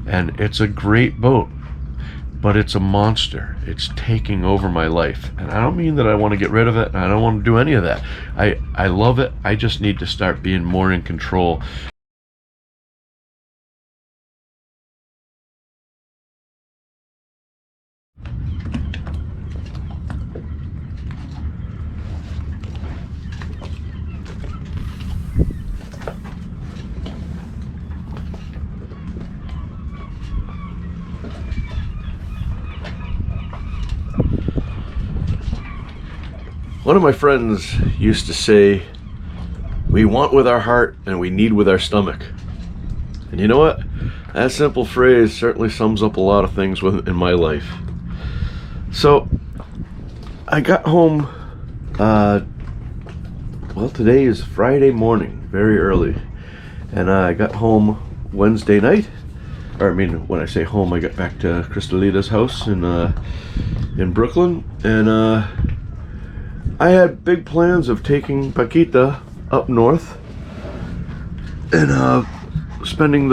and it's a great boat, but it's a monster. It's taking over my life, and I don't mean that I want to get rid of it, and I don't want to do any of that. I love it. I just need to start being more in control. One of my friends used to say, we want with our heart and we need with our stomach. And you know what? That simple phrase certainly sums up a lot of things in my life. So I got home, well, today is Friday morning, very early. And I got home Wednesday night. Or I mean, when I say home, I got back to Crystalita's house in Brooklyn. And I had big plans of taking Paquita up north and spending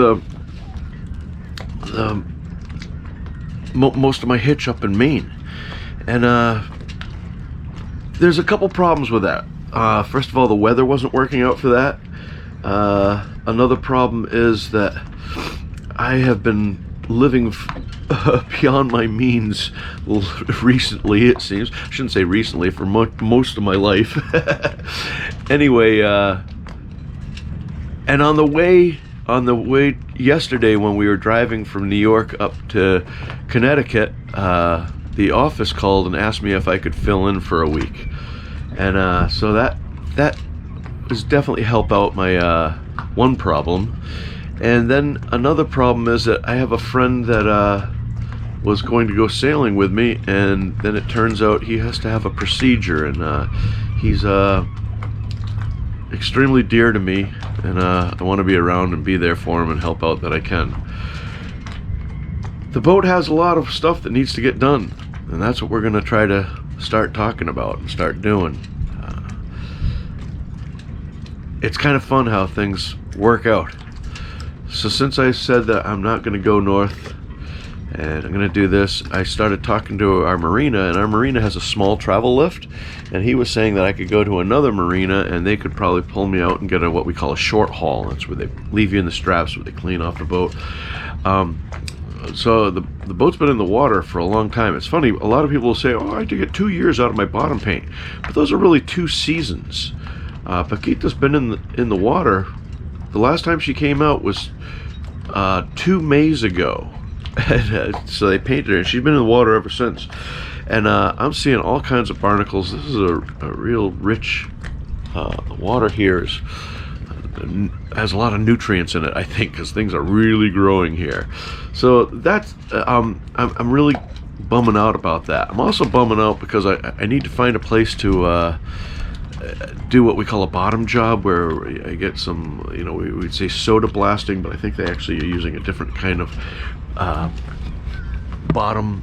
most of my hitch up in Maine. And there's a couple problems with that. First of all, the weather wasn't working out for that. Another problem is that I have been living beyond my means recently, it seems. I shouldn't say recently, for most of my life. Anyway, and on the way yesterday when we were driving from New York up to Connecticut, the office called and asked me if I could fill in for a week. And so that was definitely help out my one problem. And then another problem is that I have a friend that was going to go sailing with me, and then it turns out he has to have a procedure, and he's extremely dear to me, and I want to be around and be there for him and help out that I can. The boat has a lot of stuff that needs to get done, and that's what we're going to try to start talking about and start doing. It's kind of fun how things work out. So since I said that I'm not going to go north and I'm going to do this, I started talking to our marina, and our marina has a small travel lift, and he was saying that I could go to another marina and they could probably pull me out and get what we call a short haul. That's where they leave you in the straps, where they clean off the boat. So the boat's been in the water for a long time. It's funny, a lot of people will say, oh, I had to get 2 years out of my bottom paint, but those are really 2 seasons. Paquita's been in the water. The last time she came out was 2 Mays ago. So they painted her, and she's been in the water ever since. And I'm seeing all kinds of barnacles. This is a real rich, the water here has a lot of nutrients in it, I think, because things are really growing here. So that's, I'm really bumming out about that. I'm also bumming out because I need to find a place to do what we call a bottom job, where I get some, you know, we'd say soda blasting, but I think they actually are using a different kind of bottom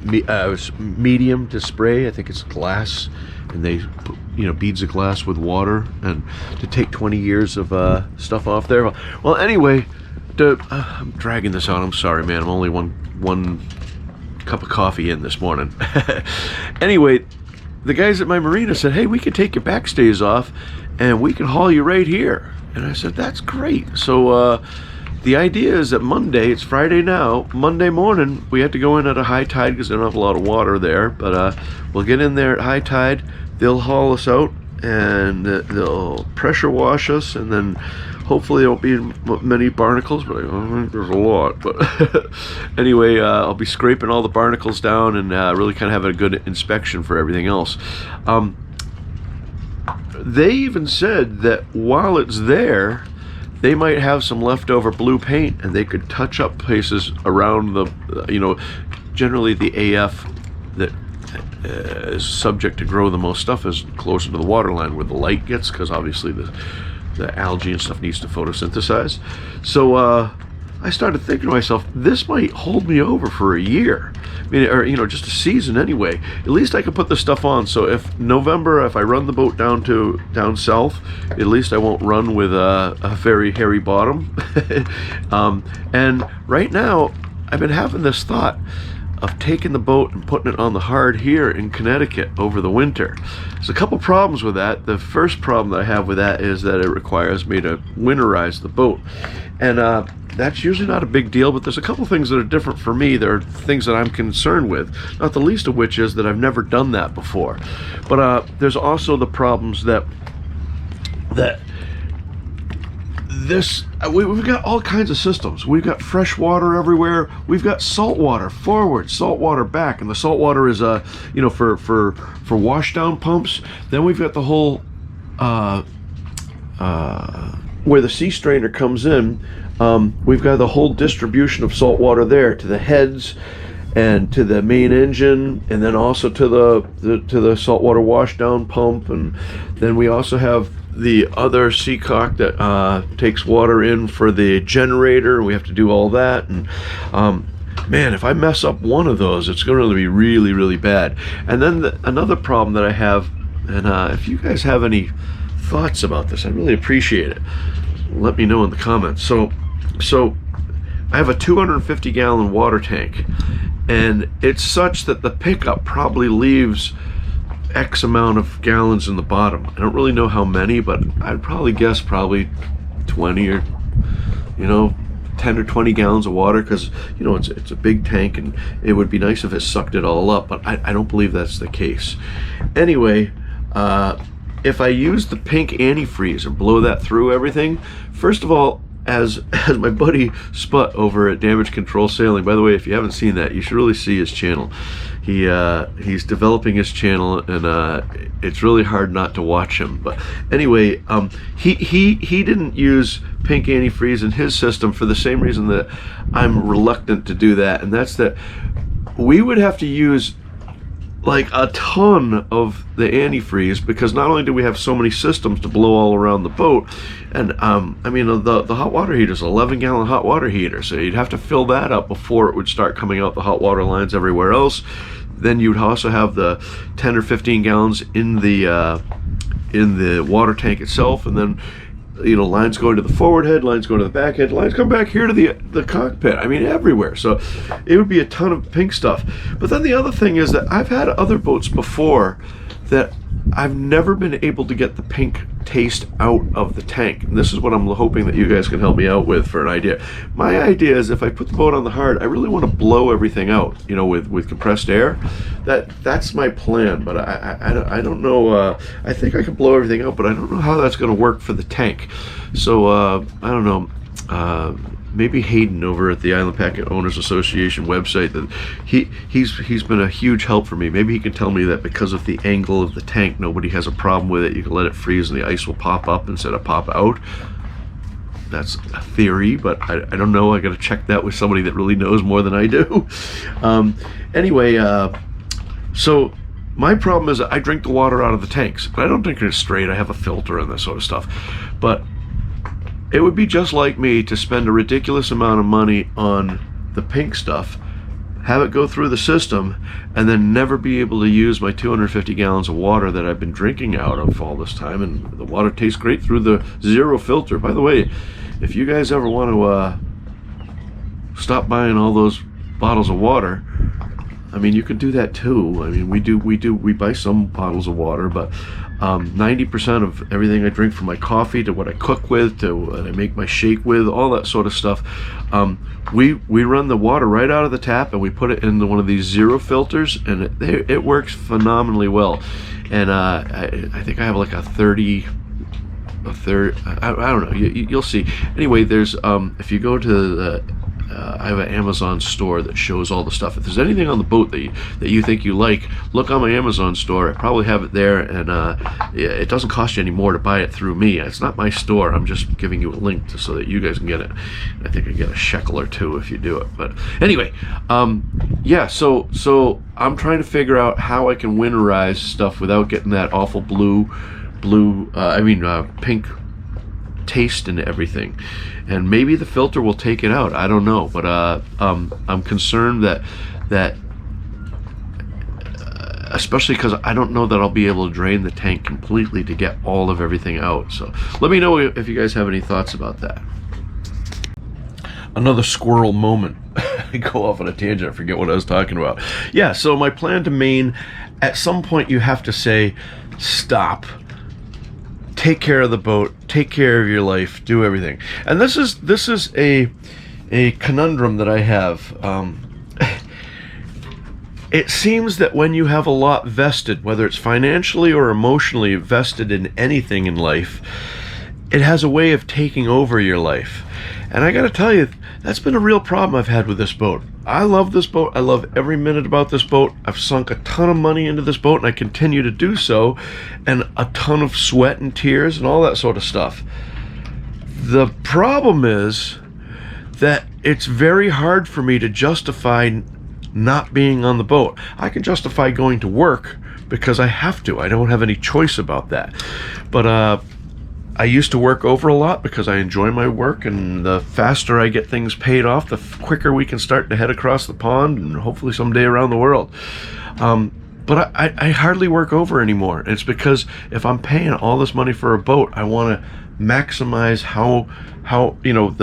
medium to spray. I think it's glass, and they put, you know, beads of glass with water, and to take 20 years of stuff off there. Well, anyway, I'm dragging this on. I'm sorry, man. I'm only one cup of coffee in this morning. Anyway, the guys at my marina said, hey, we could take your backstays off and we can haul you right here. And I said, that's great. So the idea is that Monday, it's Friday now, Monday morning, we have to go in at a high tide because they don't have a lot of water there. But we'll get in there at high tide. They'll haul us out, and they'll pressure wash us, and then hopefully there won't be many barnacles, but I think there's a lot. But anyway, I'll be scraping all the barnacles down and really kind of have a good inspection for everything else. They even said that while it's there, they might have some leftover blue paint, and they could touch up places around the, you know, generally the AF that is subject to grow the most stuff is closer to the water line where the light gets, because obviously the algae and stuff needs to photosynthesize. So I started thinking to myself, this might hold me over for a year. I mean, or, you know, just a season anyway. At least I can put this stuff on. So if I run the boat down south, at least I won't run with a very hairy bottom. And right now, I've been having this thought of taking the boat and putting it on the hard here in Connecticut over the winter. There's a couple problems with that. The first problem that I have with that is that it requires me to winterize the boat, and that's usually not a big deal, but there's a couple things that are different for me. There are things that I'm concerned with, not the least of which is that I've never done that before. But there's also the problems that we've got all kinds of systems. We've got fresh water everywhere. We've got salt water forward, salt water back, and the salt water is for washdown pumps. Then we've got the whole where the sea strainer comes in. We've got the whole distribution of salt water there to the heads and to the main engine, and then also to the saltwater washdown pump, and then we also have the other seacock that takes water in for the generator. We have to do all that, and man, if I mess up one of those, it's going to be really, really bad. And then another problem that I have, and if you guys have any thoughts about this, I'd really appreciate it. Let me know in the comments. So I have a 250-gallon water tank, and it's such that the pickup probably leaves X amount of gallons in the bottom. I don't really know how many, but I'd probably guess 20 or 10 or 20 gallons of water, because it's a big tank, and it would be nice if it sucked it all up, but I don't believe that's the case. Anyway, if I use the pink antifreeze and blow that through everything, first of all, as my buddy Sput over at Damage Control Sailing, by the way, if you haven't seen that, you should really see his channel. He's developing his channel, and it's really hard not to watch him. But anyway, he didn't use pink antifreeze in his system for the same reason that I'm reluctant to do that, and that's that we would have to use like a ton of the antifreeze, because not only do we have so many systems to blow all around the boat, and I mean the hot water heater is an 11-gallon hot water heater, so you'd have to fill that up before it would start coming out the hot water lines everywhere else. Then you'd also have the 10 or 15 gallons in the water tank itself, and then lines going to the forward head, lines going to the back head, lines come back here to the cockpit. I mean, everywhere. So it would be a ton of pink stuff. But then the other thing is that I've had other boats before that I've never been able to get the pink taste out of the tank. And this is what I'm hoping that you guys can help me out with for an idea. My idea is, if I put the boat on the hard, I really want to blow everything out, with compressed air. That's my plan, but I don't know. I think I can blow everything out, but I don't know how that's going to work for the tank. So I don't know. Maybe Hayden over at the Island Packet Owners Association website, that he's been a huge help for me. Maybe he can tell me that because of the angle of the tank, nobody has a problem with it. You can let it freeze and the ice will pop up instead of pop out. That's a theory, but I don't know. I got to check that with somebody that really knows more than I do. Anyway, so my problem is I drink the water out of the tanks, but I don't drink it straight. I have a filter and that sort of stuff. But it would be just like me to spend a ridiculous amount of money on the pink stuff, have it go through the system, and then never be able to use my 250 gallons of water that I've been drinking out of all this time. And the water tastes great through the zero filter. By the way, if you guys ever want to stop buying all those bottles of water, I mean, you can do that too. I mean, we buy some bottles of water, but 90% of everything I drink, from my coffee to what I cook with to what I make my shake with, all that sort of stuff, we run the water right out of the tap, and we put it into one of these zero filters, and it works phenomenally well. And I think I have like a third, I don't know, you'll see. Anyway, there's if you go to the I have an Amazon store that shows all the stuff. If there's anything on the boat that you think you like, look on my Amazon store. I probably have it there, and it doesn't cost you any more to buy it through me. It's not my store. I'm just giving you a link so that you guys can get it. I think I get a shekel or two if you do it. But anyway, yeah. So I'm trying to figure out how I can winterize stuff without getting that awful pink taste and everything. And maybe the filter will take it out. I don't know, but I'm concerned that especially because I don't know that I'll be able to drain the tank completely to get all of everything out. So let me know if you guys have any thoughts about that. Another squirrel moment. I go off on a tangent. I forget what I was talking about. Yeah, so my plan to Maine, at some point you have to say, stop. Take care of the boat, take care of your life, do everything. And this is a conundrum that I have. It seems that when you have a lot vested, whether it's financially or emotionally vested in anything in life, it has a way of taking over your life. And I gotta tell you, that's been a real problem I've had with this boat. I love this boat. I love every minute about this boat. I've sunk a ton of money into this boat, and I continue to do so, and a ton of sweat and tears and all that sort of stuff. The problem is that it's very hard for me to justify not being on the boat. I can justify going to work because I have to. I don't have any choice about that. But I used to work over a lot because I enjoy my work, and the faster I get things paid off, the quicker we can start to head across the pond and hopefully someday around the world. But I hardly work over anymore. And it's because if I'm paying all this money for a boat, I want to maximize how you know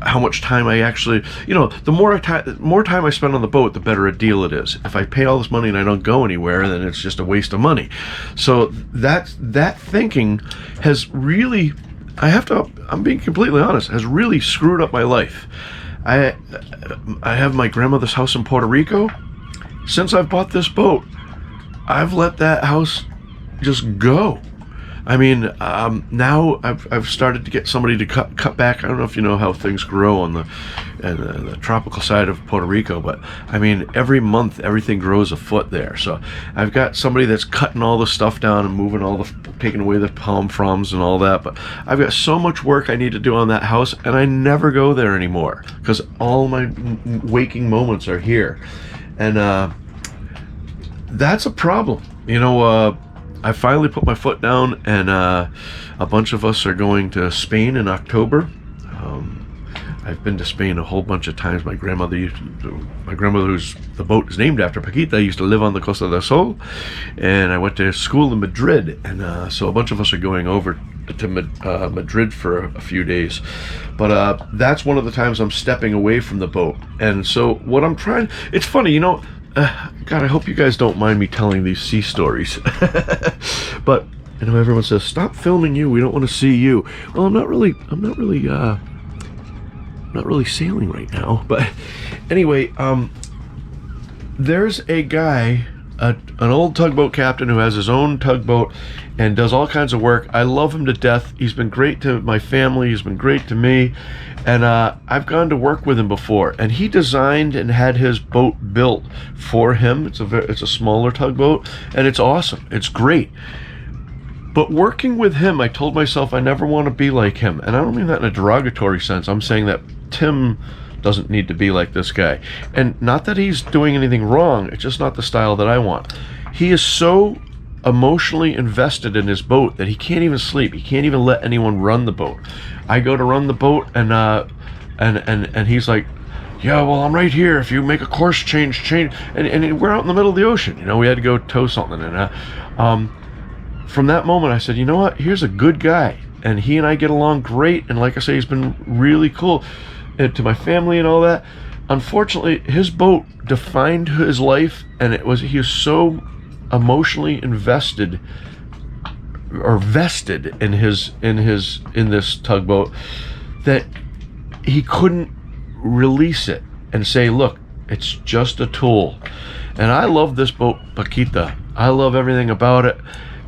how much time I actually, you know, the more time I spend on the boat, the better a deal it is. If I pay all this money and I don't go anywhere, then it's just a waste of money. So that thinking has really, I'm being completely honest, has really screwed up my life. I have my grandmother's house in Puerto Rico. Since I've bought this boat, I've let that house just go. I mean, now I've started to get somebody to cut back. I don't know if you know how things grow on the tropical side of Puerto Rico, but I mean, every month everything grows a foot there. So I've got somebody that's cutting all the stuff down and moving taking away the palm fronds and all that. But I've got so much work I need to do on that house, and I never go there anymore because all my waking moments are here, and that's a problem. You know. I finally put my foot down, and a bunch of us are going to Spain in October. I've been to Spain a whole bunch of times. My grandmother, who's the boat is named after, Paquita, used to live on the Costa del Sol, and I went to school in Madrid, and so a bunch of us are going over to Madrid for a few days. But that's one of the times I'm stepping away from the boat. And so what I'm trying, it's funny, you know, God, I hope you guys don't mind me telling these sea stories. But you know, everyone says, "Stop filming you. We don't want to see you." Well, I'm not really sailing right now. But anyway, there's a guy, an old tugboat captain who has his own tugboat and does all kinds of work. I love him to death. He's been great to my family. He's been great to me. And I've gone to work with him before, and he designed and had his boat built for him. It's a smaller tugboat, and it's awesome. It's great. But working with him, I told myself I never want to be like him. And I don't mean that in a derogatory sense. I'm saying that Tim doesn't need to be like this guy. And not that he's doing anything wrong. It's just not the style that I want. He is so emotionally invested in his boat that he can't even sleep. He can't even let anyone run the boat. I go to run the boat, and he's like, "Yeah, well, I'm right here. If you make a course change." And we're out in the middle of the ocean. You know, we had to go tow something. And from that moment, I said, you know what? Here's a good guy, and he and I get along great. And like I say, he's been really cool to my family and all that. Unfortunately, his boat defined his life, and he was so emotionally invested or vested in this tugboat that he couldn't release it and say, look, it's just a tool. And I love this boat, Paquita. I love everything about it,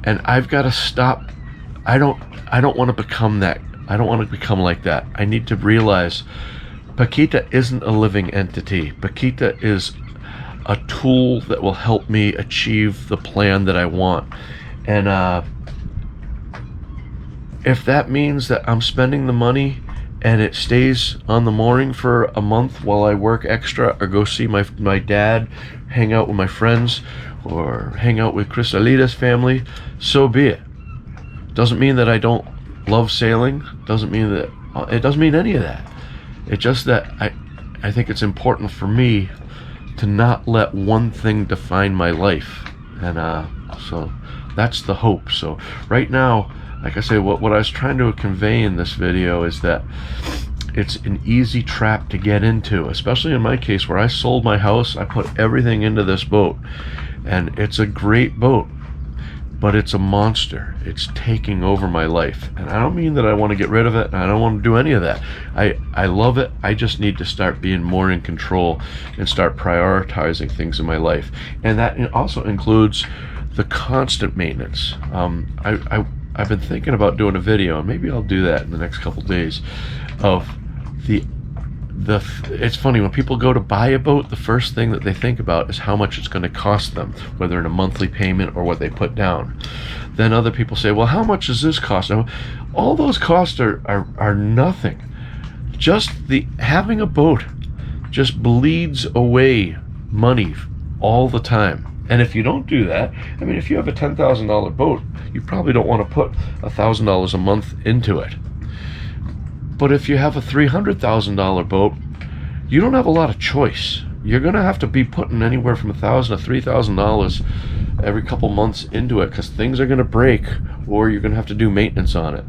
and I've got to stop. I don't want to become that. I don't want to become like that. I need to realize Paquita isn't a living entity. Paquita is a tool that will help me achieve the plan that I want. And if that means that I'm spending the money and it stays on the mooring for a month while I work extra or go see my dad, hang out with my friends, or hang out with Cristalida's family, so be it. Doesn't mean that I don't love sailing. Doesn't mean that it doesn't mean any of that. It's just that I think it's important for me to not let one thing define my life. And so that's the hope. So right now, like I say, what I was trying to convey in this video is that it's an easy trap to get into, especially in my case where I sold my house. I put everything into this boat, and it's a great boat, but it's a monster. It's taking over my life, and I don't mean that I want to get rid of it, and I don't want to do any of that. I love it. I just need to start being more in control and start prioritizing things in my life, and that also includes the constant maintenance. I've been thinking about doing a video, and maybe I'll do that in the next couple days, of it's funny, when people go to buy a boat, the first thing that they think about is how much it's going to cost them, whether in a monthly payment or what they put down. Then other people say, well, how much does this cost? Now, all those costs are nothing. Just having a boat just bleeds away money all the time. And if you don't do that, I mean, if you have a $10,000 boat, you probably don't want to put $1,000 a month into it. But if you have a $300,000 boat, you don't have a lot of choice. You're going to have to be putting anywhere from $1,000 to $3,000 every couple months into it, because things are going to break, or you're going to have to do maintenance on it.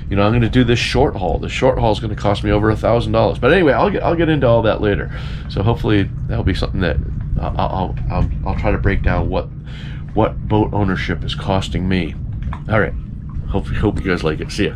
I'm going to do this short haul. The short haul is going to cost me over $1,000. But anyway, I'll get into all that later. So hopefully that'll be something that I'll try to break down what boat ownership is costing me. All right. Hope you guys like it. See ya.